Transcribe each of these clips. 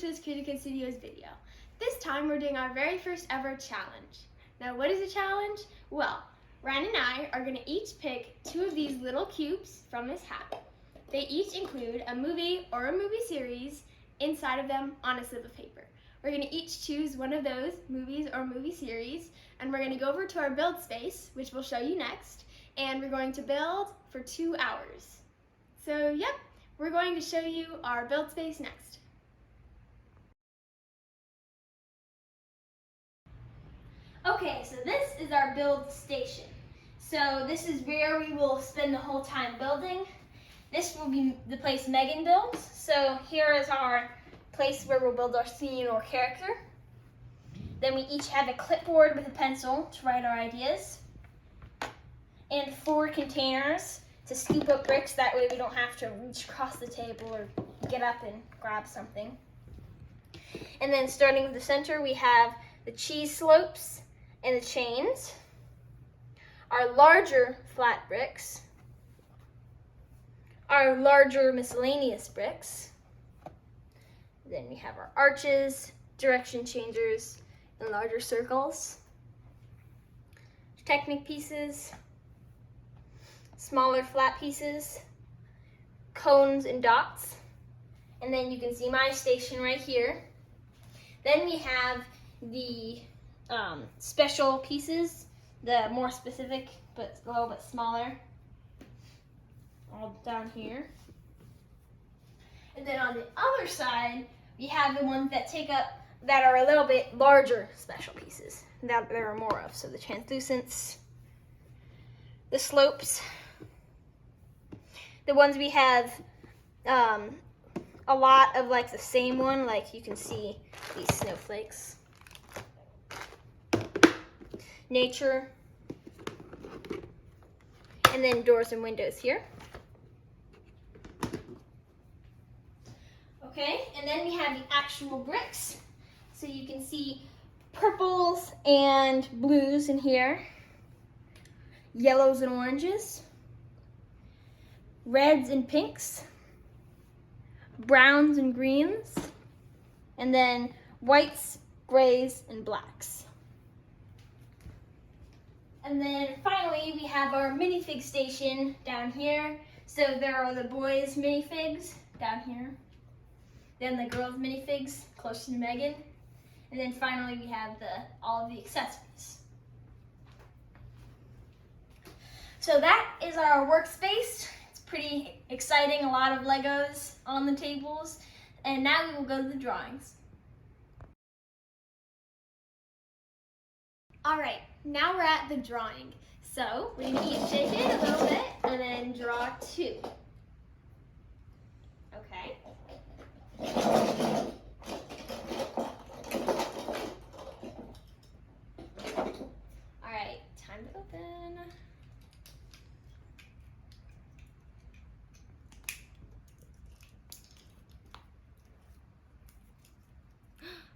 this Cutie Kid Studios video. This time we're doing our very first ever challenge. Now what is a challenge? Well, Ryan and I are going to each pick 2 of these little cubes from this hat. They each include a movie or a movie series inside of them on a slip of paper. We're going to each choose one of those movies or movie series, and we're going to go over to our build space, which we'll show you next, and we're going to build for 2 hours. So yep, we're going to show you our build space next. Okay, so this is our build station. So this is where we will spend the whole time building. This will be the place Megan builds. So here is our place where we'll build our scene or character. Then we each have a clipboard with a pencil to write our ideas. And 4 containers to scoop up bricks, that way we don't have to reach across the table or get up and grab something. And then starting with the center, we have the cheese slopes and the chains, our larger flat bricks, our larger miscellaneous bricks. Then we have our arches, direction changers, and larger circles, Technic pieces, smaller flat pieces, cones and dots, and then you can see my station right here. Then we have the special pieces, the more specific but a little bit smaller, all down here. And then on the other side, we have the ones that are a little bit larger special pieces that there are more of. So the translucents, the slopes, the ones we have a lot of like the same one, like you can see these snowflakes. Nature, and then doors and windows here. Okay, and then we have the actual bricks. So you can see purples and blues in here, yellows and oranges, reds and pinks, browns and greens, and then whites, grays, and blacks. And then finally we have our minifig station down here. So there are the boys' minifigs down here. Then the girls' minifigs close to Megan. And then finally we have all of the accessories. So that is our workspace. It's pretty exciting, a lot of Legos on the tables. And now we will go to the drawings. All right, now we're at the drawing. So we're gonna each shape it a little bit and then draw 2. Okay. All right, time to open.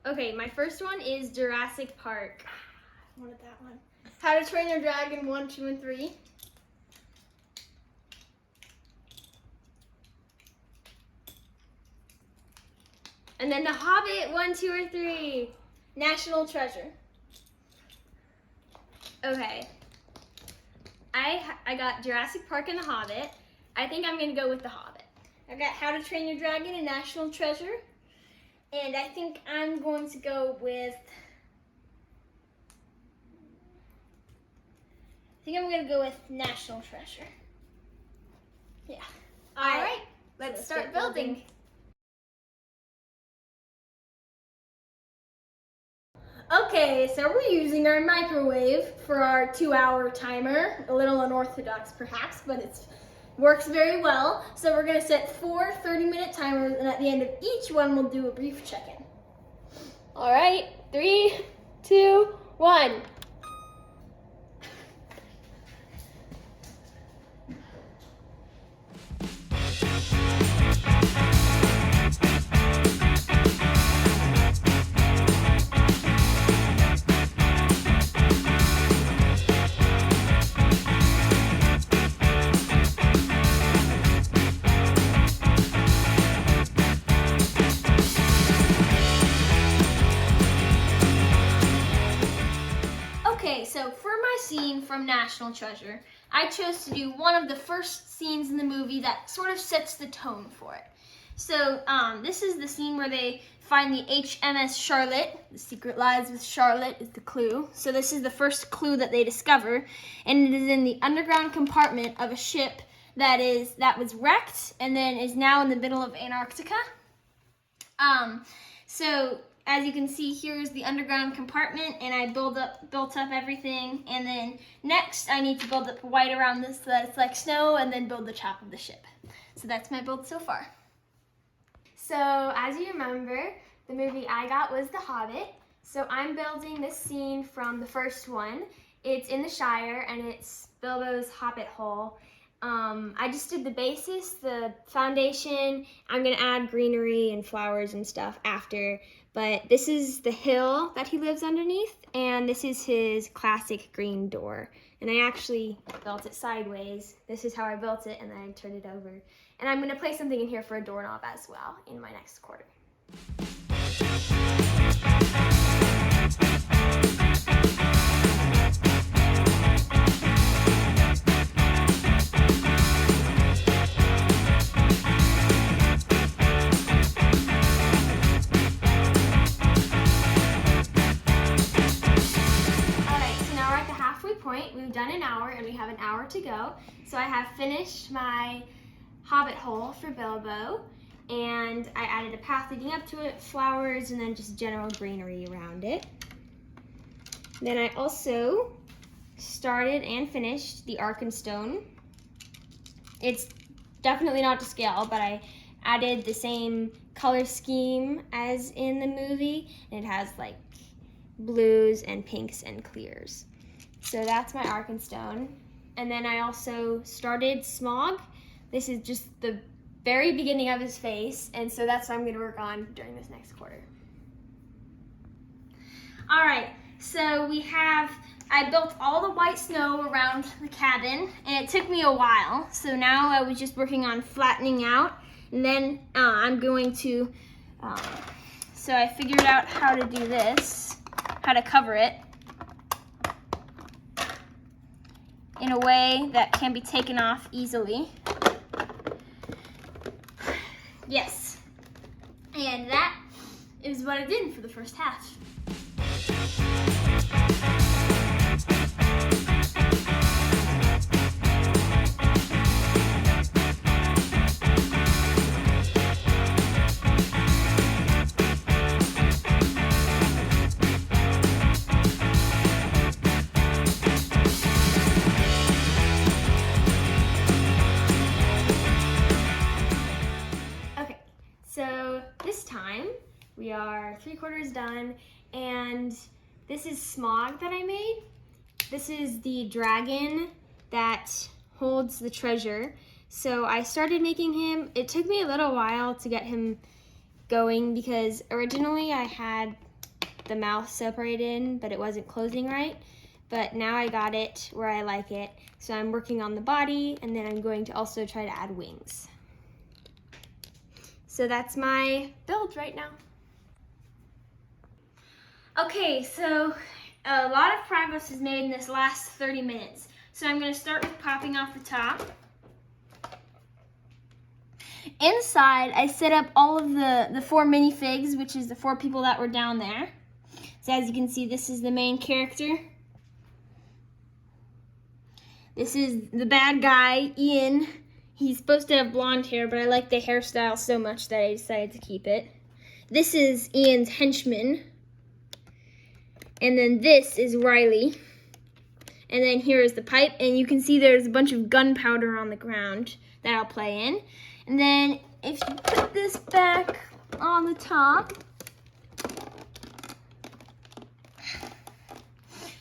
Okay, my first one is Jurassic Park. I wanted that one. How to Train Your Dragon 1, 2, and 3. And then The Hobbit 1, 2, or 3. National Treasure. Okay. I got Jurassic Park and The Hobbit. I think I'm gonna go with The Hobbit. I got How to Train Your Dragon and National Treasure. And I think I'm going to go with, National Treasure. Yeah. All right, let's start building. Okay, so we're using our microwave for our 2-hour timer. A little unorthodox perhaps, but it works very well. So we're gonna set 4 30-minute timers, and at the end of each one, we'll do a brief check-in. All right, 3, 2, 1. National Treasure, I chose to do one of the first scenes in the movie that sort of sets the tone for it. So this is the scene where they find the HMS Charlotte. The secret lies with Charlotte is the clue. So this is the first clue that they discover, and it is in the underground compartment of a ship that was wrecked and then is now in the middle of Antarctica. So as you can see, here is the underground compartment, and I built up everything, and then next I need to build up white around this so that it's like snow, and then build the top of the ship. So that's my build so far. So as you remember, the movie I got was The Hobbit. So I'm building this scene from the first one. It's in the Shire, and it's Bilbo's Hobbit hole. I just did the basis, the foundation. I'm gonna add greenery and flowers and stuff after, but this is the hill that he lives underneath, and this is his classic green door. And I actually built it sideways. This is how I built it, and then I turned it over. And I'm gonna place something in here for a doorknob as well in my next quarter. We've done an hour and we have an hour to go. So I have finished my Hobbit hole for Bilbo, and I added a path leading up to it, flowers, and then just general greenery around it. Then I also started and finished the Arkenstone. It's definitely not to scale, but I added the same color scheme as in the movie, and it has like blues and pinks and clears. So that's my Arkenstone. And then I also started Smaug. This is just the very beginning of his face, and so that's what I'm going to work on during this next quarter. All right, so I built all the white snow around the cabin, and it took me a while. So now I was just working on flattening out, and then I'm going to, so I figured out how to do this, how to cover it in a way that can be taken off easily. Yes, and that is what I did for the first half. So this time we are 3/4 done, and this is Smaug that I made. This is the dragon that holds the treasure. So I started making him. It took me a little while to get him going because originally I had the mouth separated, but it wasn't closing right. But now I got it where I like it. So I'm working on the body, and then I'm going to also try to add wings. So that's my build right now. Okay, so a lot of progress is made in this last 30 minutes. So I'm going to start with popping off the top. Inside, I set up all of the 4 minifigs, which is the 4 people that were down there. So as you can see, this is the main character. This is the bad guy, Ian. He's supposed to have blonde hair, but I like the hairstyle so much that I decided to keep it. This is Ian's henchman. And then this is Riley. And then here is the pipe, and you can see there's a bunch of gunpowder on the ground that I'll play in. And then if you put this back on the top,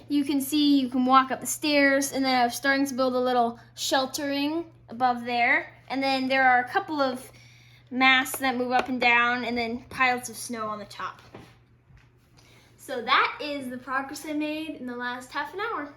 you can see you can walk up the stairs, and then I was starting to build a little sheltering above there. And then there are a couple of masts that move up and down, and then piles of snow on the top. So that is the progress I made in the last half an hour.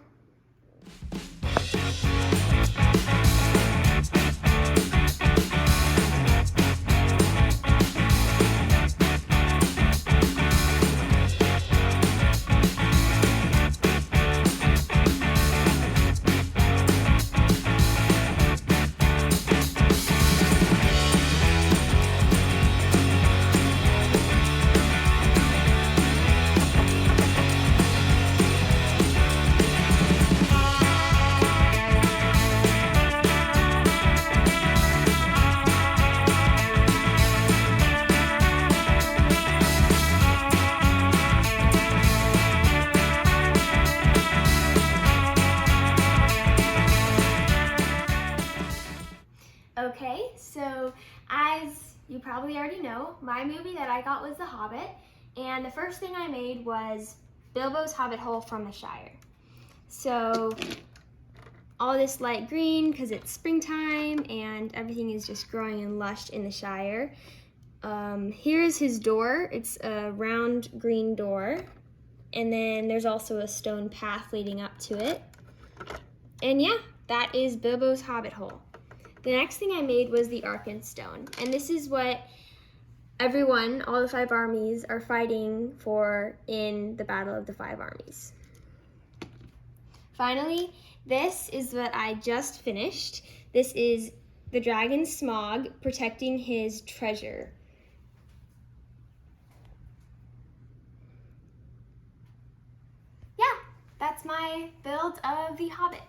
Okay, so as you probably already know, my movie that I got was The Hobbit, and the first thing I made was Bilbo's Hobbit hole from the Shire. So all this light green because it's springtime and everything is just growing and lush in the Shire. Here's his door. It's a round green door, and then there's also a stone path leading up to it. And yeah, that is Bilbo's Hobbit hole. The next thing I made was the Arkenstone, and this is what everyone, all the 5 armies, are fighting for in the Battle of the 5 Armies. Finally, this is what I just finished. This is the dragon Smaug protecting his treasure. Yeah, that's my build of The Hobbit.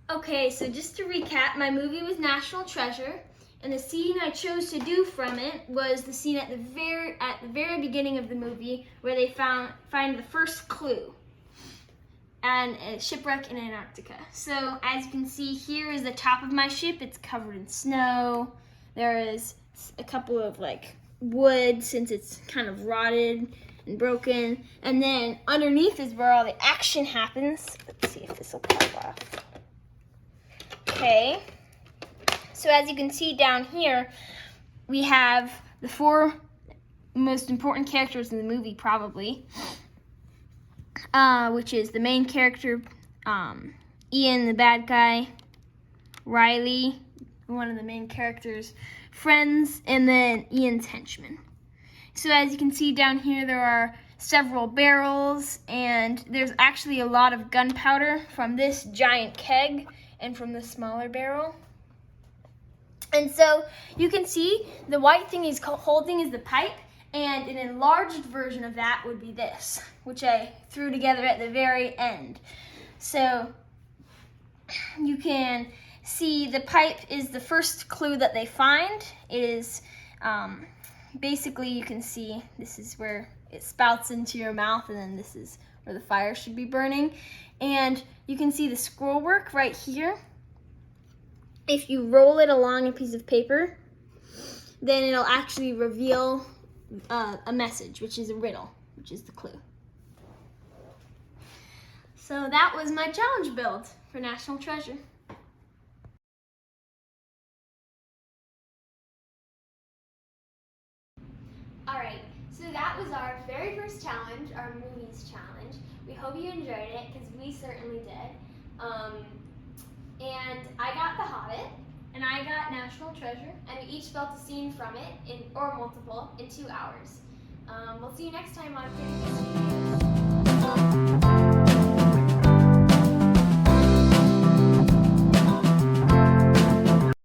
Okay, so just to recap, my movie was National Treasure, and the scene I chose to do from it was the scene at the very beginning of the movie where they find the first clue, and a shipwreck in Antarctica. So as you can see, here is the top of my ship. It's covered in snow. There is a couple of wood since it's kind of rotted and broken, and then underneath is where all the action happens. Let's see if this will pop off. Okay, so as you can see down here, we have the 4 most important characters in the movie, probably, which is the main character, Ian, the bad guy, Riley, one of the main characters' friends, and then Ian's henchman. So as you can see down here, there are several barrels, and there's actually a lot of gunpowder from this giant keg and from the smaller barrel. And so you can see the white thing he's holding is the pipe, and an enlarged version of that would be this, which I threw together at the very end. So you can see the pipe is the first clue that they find. It is basically, you can see this is where it spouts into your mouth, and then this is where the fire should be burning. And you can see the scroll work right here. If you roll it along a piece of paper, then it'll actually reveal a message, which is a riddle, which is the clue. So that was my challenge build for National Treasure. Alright, so that was our very first challenge, our movies challenge. We hope you enjoyed it, because we certainly did. And I got The Hobbit. And I got National Treasure. And we each built a scene from it, or multiple, in 2 hours. We'll see you next time on Pretty History.